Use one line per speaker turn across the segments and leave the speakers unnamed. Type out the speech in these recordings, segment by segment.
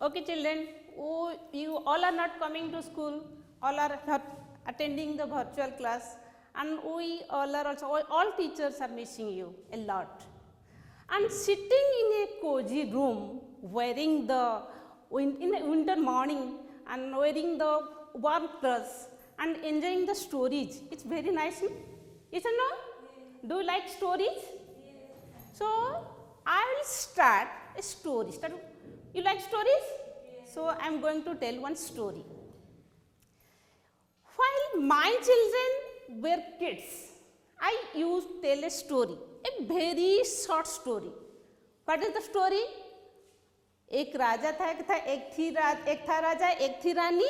Okay, children, oh, you all are not coming to school, all are not attending the virtual class, and we all are also, all teachers are missing you a lot. And sitting in a cozy room, wearing the, in the winter morning, and wearing the warm clothes, and enjoying the stories, it's very nice, isn't it? Do you like stories? So, I will start a story. You like stories? So, I am going to tell one story. While my children were kids, I used to tell a story, a very short story. What is the story? एक राजा था, एक था राजा, एक थी रानी,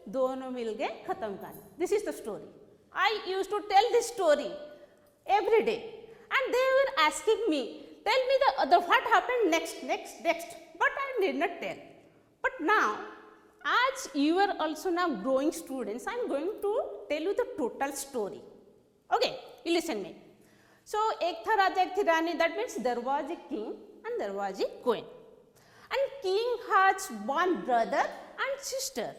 दोनों मिल गए खत्म कहानी. This is the story. I used to tell this story every day, and they were asking me, tell me the what happened next, but I did not tell. But now, as you are also now growing students, I am going to tell you the total story. Okay, you listen me. So, एक था राजा, एक थी रानी, that means there was a king and there was a queen. And king has one brother and sister.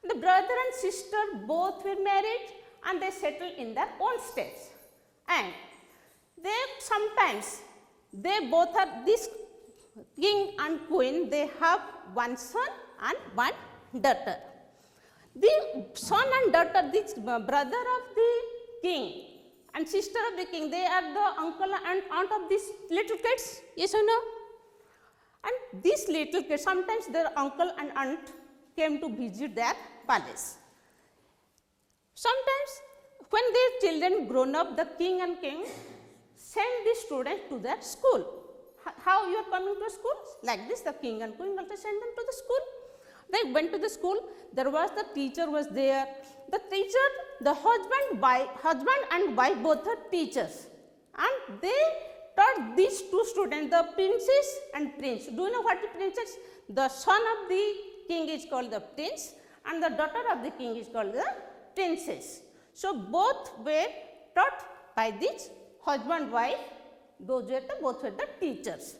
The brother and sister both were married and they settled in their own states. And they sometimes, they both are, this king and queen, they have one son and one daughter. The son and daughter, this brother of the king and sister of the king, they are the uncle and aunt of these little kids, yes or no? And these little kids, sometimes their uncle and aunt came to visit their palace. Sometimes when their children grown up, the king and queen send the students to their school. How you are coming to school? Like this, the king and queen also send them to the school. They went to the school, there was the teacher was there. The teacher, the husband and wife both are teachers. And they taught these two students, the princess and prince. Do you know what the princess? The son of the king is called the prince and the daughter of the king is called the princess. So, both were taught by this husband, wife, both were the teachers.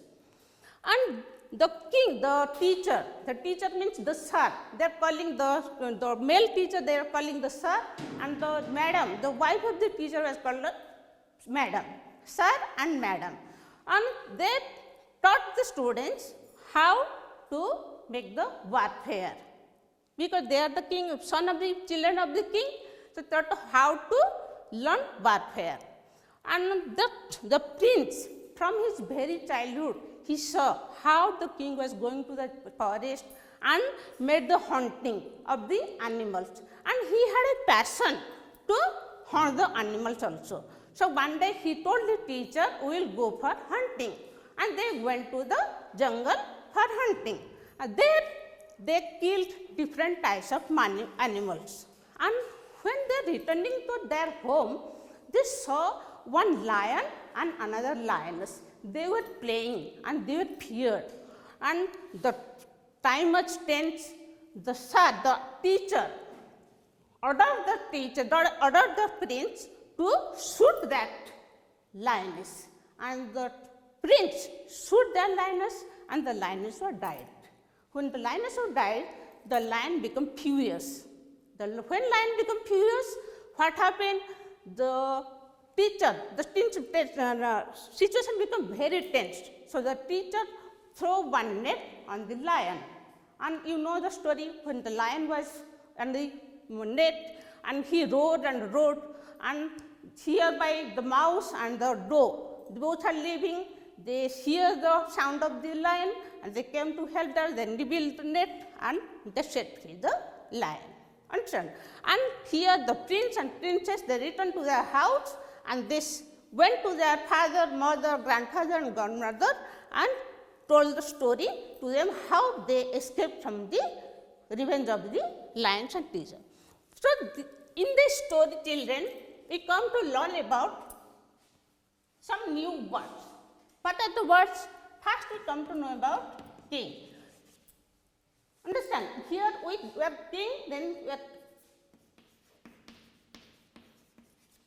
And the king, the teacher means the sir, they are calling the male teacher, they are calling the sir, and the madam, the wife of the teacher was called the madam, sir and madam. And they taught the students how to make the warfare, because they are the king, son of the children of the king, so taught how to learn warfare. And the prince, from his very childhood, he saw how the king was going to the forest and made the hunting of the animals. And he had a passion to hunt the animals also. So, one day he told the teacher, we will go for hunting. And they went to the jungle for hunting. And there they killed different types of animals. And when they returning to their home, they saw one lion and another lioness. They were playing and they were feared. And the time was tense. The sir, the teacher, ordered the prince to shoot that lioness. And the prince shoot that lioness and the lioness was died. When the lioness was died, the lion became furious. When lion became furious, what happened? The situation became very tense. So, the teacher threw one net on the lion. And you know the story, when the lion was on the net and he roared and roared, and hereby the mouse and the doe, both are living, they hear the sound of the lion and they came to help her, they revealed the net and they set free the lion. Understand? And here the prince and princess, they returned to their house and this went to their father, mother, grandfather and grandmother and told the story to them how they escaped from the revenge of the lions and tigers. So, in this story, children, we come to learn about some new words. What are the words? First, we come to know about king. Understand? Here we have king, then we have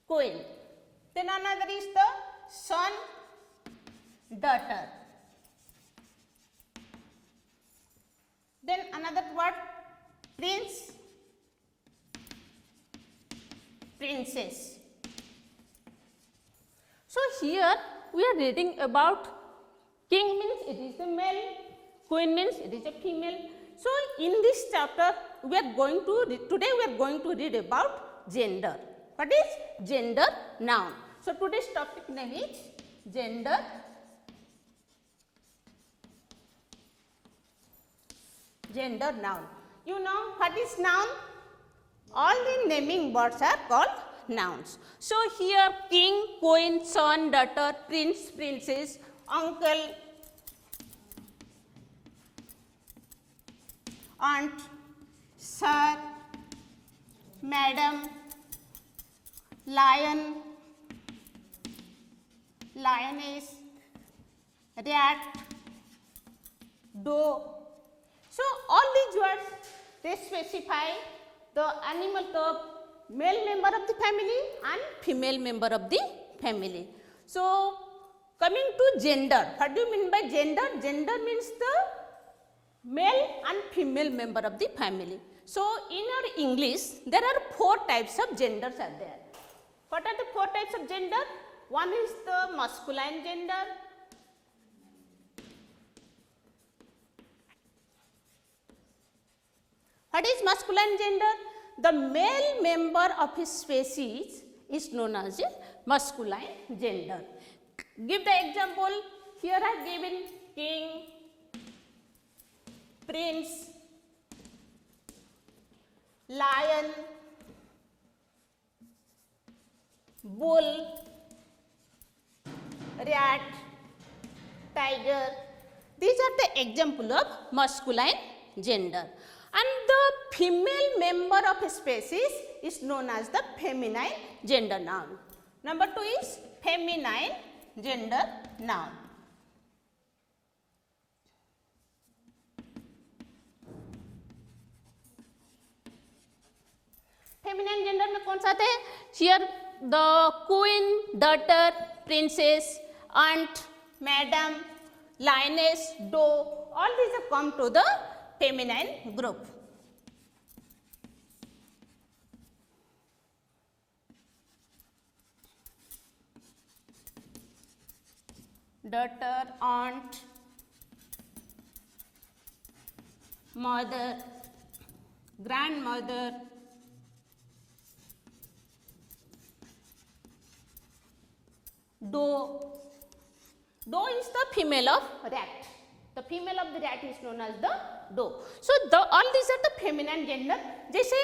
queen. Then another is the son, daughter. Then another word, prince, princess. So here we are reading about king means it is a male, queen means it is a female. So in this chapter we are going to read, today we are going to read about gender. What is gender? Noun. So today's topic name is gender. Gender noun. You know what is noun? All the naming words are called nouns. So here king, queen, son, daughter, prince, princess, uncle, aunt, sir, madam, lion, lioness, rat, dog. So all these words, they specify the animal, the male member of the family and female member of the family. So coming to gender, what do you mean by gender? Gender means the male and female member of the family. So in our English, there are 4 types of genders are there. What are the 4 types of gender? One is the masculine gender. What is masculine gender? The male member of his species is known as a masculine gender. Give the example. Here I have given king, prince, lion, bull, rat, tiger. These are the example of masculine gender. And the female member of a species is known as the feminine gender noun. Number 2 is feminine gender noun. Feminine gender में कौन सा आते हैं? Here the queen, daughter, princess, aunt, madam, lioness, doe, all these have come to the feminine group. Daughter, aunt, mother, grandmother, doe. Doe is the female of rat. The female of the rat is known as the doe. So all these are the feminine gender. जैसे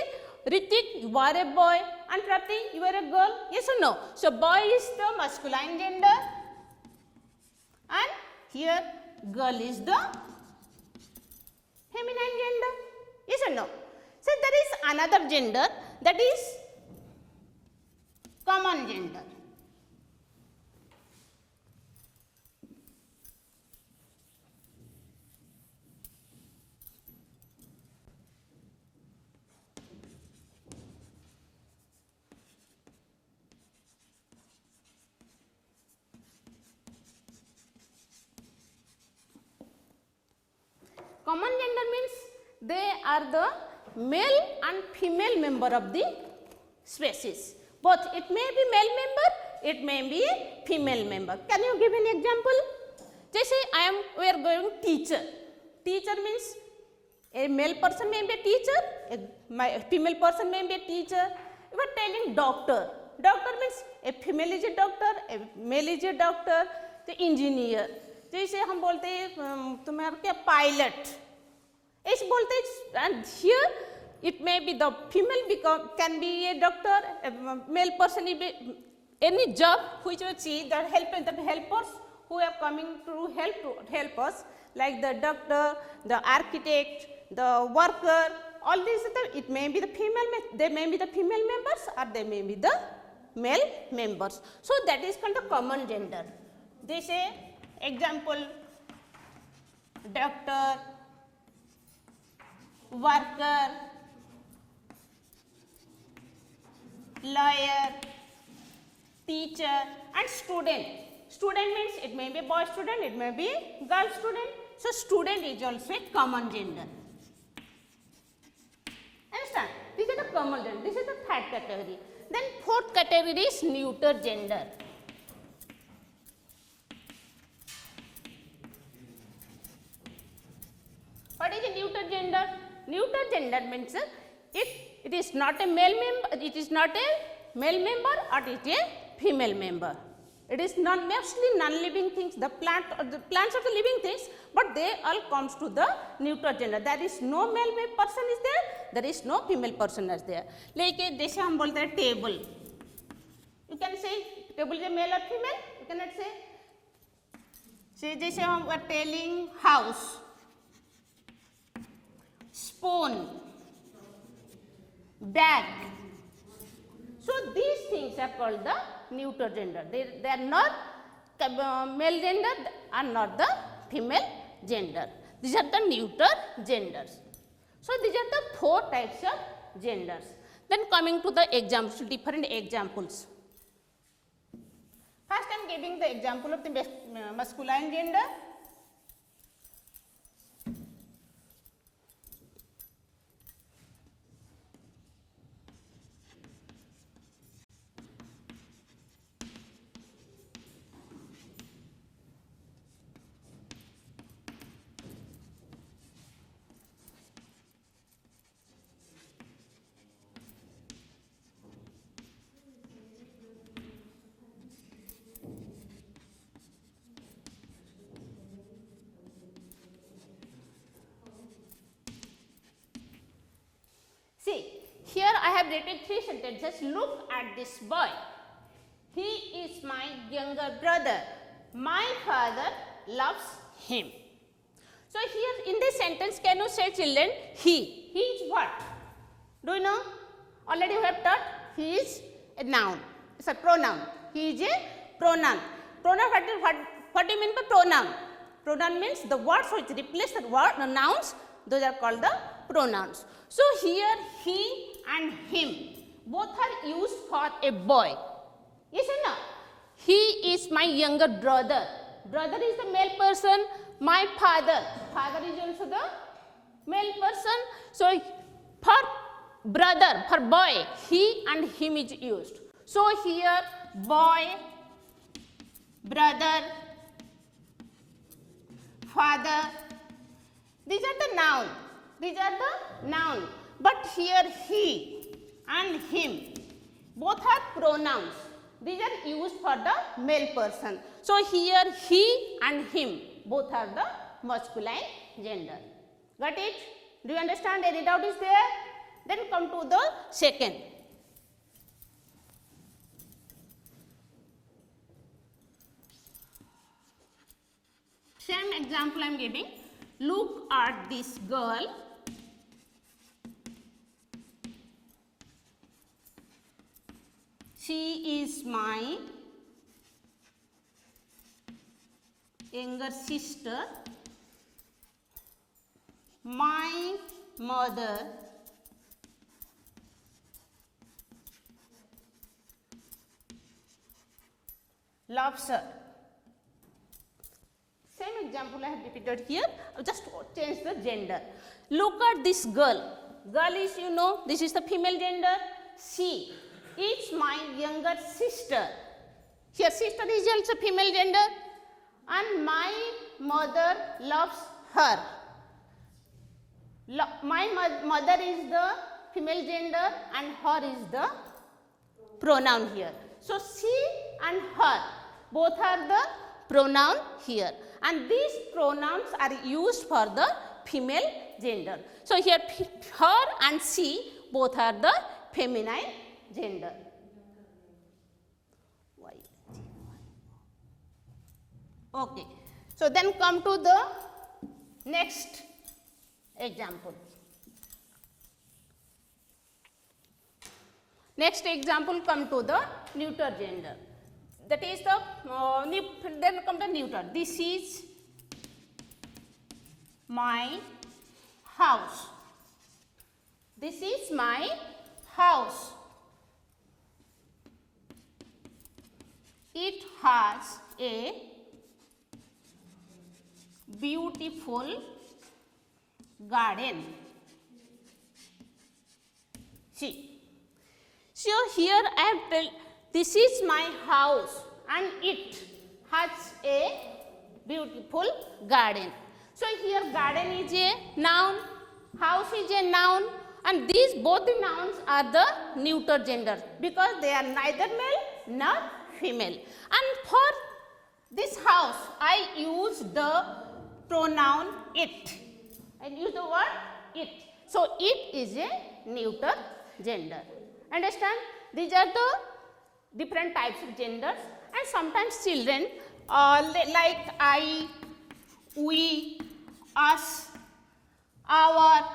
Ritik, you are a boy, and Prapti, you are a girl. Yes or no? So boy is the masculine gender, and here girl is the feminine gender. Yes or no? So there is another gender, that is common gender. Common gender means they are the male and female member of the species. Both it may be male member, it may be a female member. Can you give an example? Just say we are going teacher. Teacher means a male person may be a teacher, a female person may be a teacher. You are telling doctor. Doctor means a female is a doctor, a male is a doctor, the engineer. जैसे हम बोलते हैं तुम्हारा क्या pilot, ऐसे बोलते हैं. And here it may be the female can be a doctor, a male person will be any job which we see the helpers who are coming to help us, like the doctor, the architect, the worker. All these it may be the female, they may be the female members or they may be the male members. So that is called the common gender. They say example, doctor, worker, lawyer, teacher, and student. Student means it may be boy student, it may be girl student. So student is also a common gender. the common gender. This is the third category. Then fourth category is neuter gender. What is a neuter gender? Neuter gender means it is not a male member, it is not a male member or it is a female member. It is mostly non-living things, the plants are the living things, but they all comes to the neuter gender. There is no male person is there is no female person is there. Like जैसे हम बोलते हैं table, you can say table is a male or female, you cannot say. Say जैसे हम are telling house, spoon, bag. So these things are called the neuter gender. They are not male gender and not the female gender. These are the neuter genders. So these are the four types of genders. Then coming to the examples, different examples. First I am giving the example of the masculine gender. See, here I have written three sentences. Look at this boy. He is my younger brother. My father loves him. So here in this sentence, can you say children, he? He is what? Do you know? Already we have taught, he is a noun. It's a pronoun. He is a pronoun. Pronoun, what do you mean by pronoun? Pronoun means the words which replace the nouns, those are called the pronouns. So here he and him both are used for a boy. Yes or no? He is my younger brother. Brother is the male person. My father. Father is also the male person. So for brother, for boy, he and him is used. So here boy, brother, father, these are the noun. These are the noun. But here he and him both are pronouns. These are used for the male person. So here he and him both are the masculine gender. Got it? Do you understand? Any doubt is there? Then come to the second. Same example I am giving. Look at this girl. She is my younger sister. My mother loves her. Same example I have repeated here. Just change the gender. Look at this girl. Girl is, you know, this is the female gender. She is my younger sister. Here sister is also female gender. And my mother loves her. My mother is the female gender and her is the pronoun here. So she and her both are the pronoun here. And these pronouns are used for the female gender. So here her and she both are the feminine gender. Okay. So then come to the next example. Next example come to the neuter gender. That is the then come the neuter. This is my house. This is my house. It has a beautiful garden. See. So here I have told this is my house and it has a beautiful garden. So here garden is a noun, house is a noun, and these both the nouns are the neuter gender because they are neither male nor female. And for this house I use the pronoun it. I use the word it. So it is a neuter gender. Understand? These are the different types of genders, and sometimes children like I, we, us, our,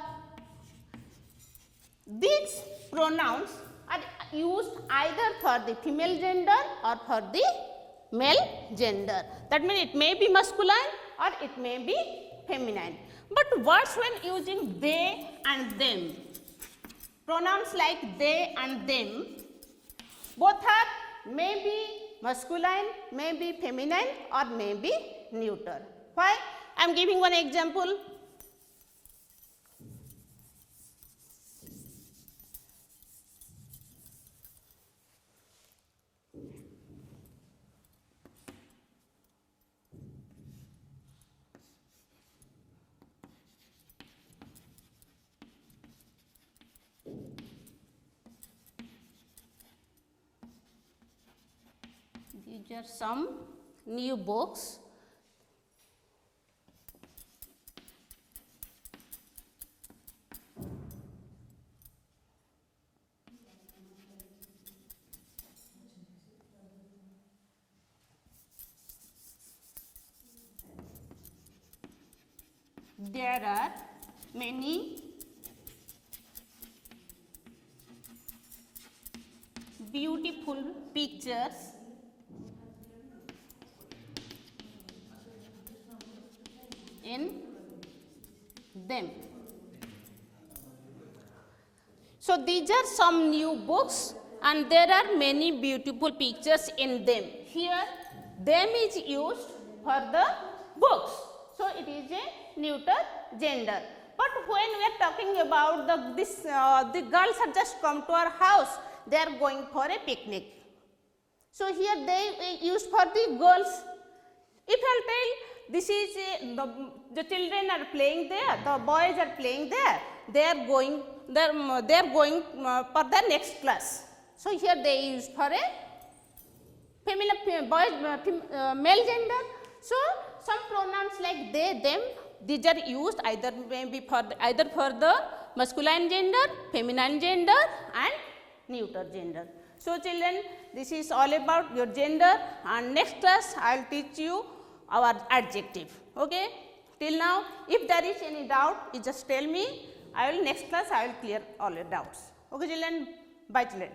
these pronouns are used either for the female gender or for the male gender. That means it may be masculine or it may be feminine. But words when using they and them, pronouns like they and them, both are may be masculine, may be feminine or may be neuter. Why? I am giving one example. These are some new books. There are many beautiful pictures in them. So these are some new books and there are many beautiful pictures in them. Here them is used for the books. So it is a neuter gender. But when we are talking about the girls have just come to our house, they are going for a picnic. So here they used for the girls. If I tell this is the children are playing there, the boys are playing there, they are going for the next class. So here they used for a male gender. So some pronouns like they, them, these are used either maybe for the masculine gender, feminine gender and neuter gender. So children, this is all about your gender, and next class I will teach you our adjective. Okay? Till now, if there is any doubt, you just tell me. Next class I will clear all your doubts. Okay children? Bye children.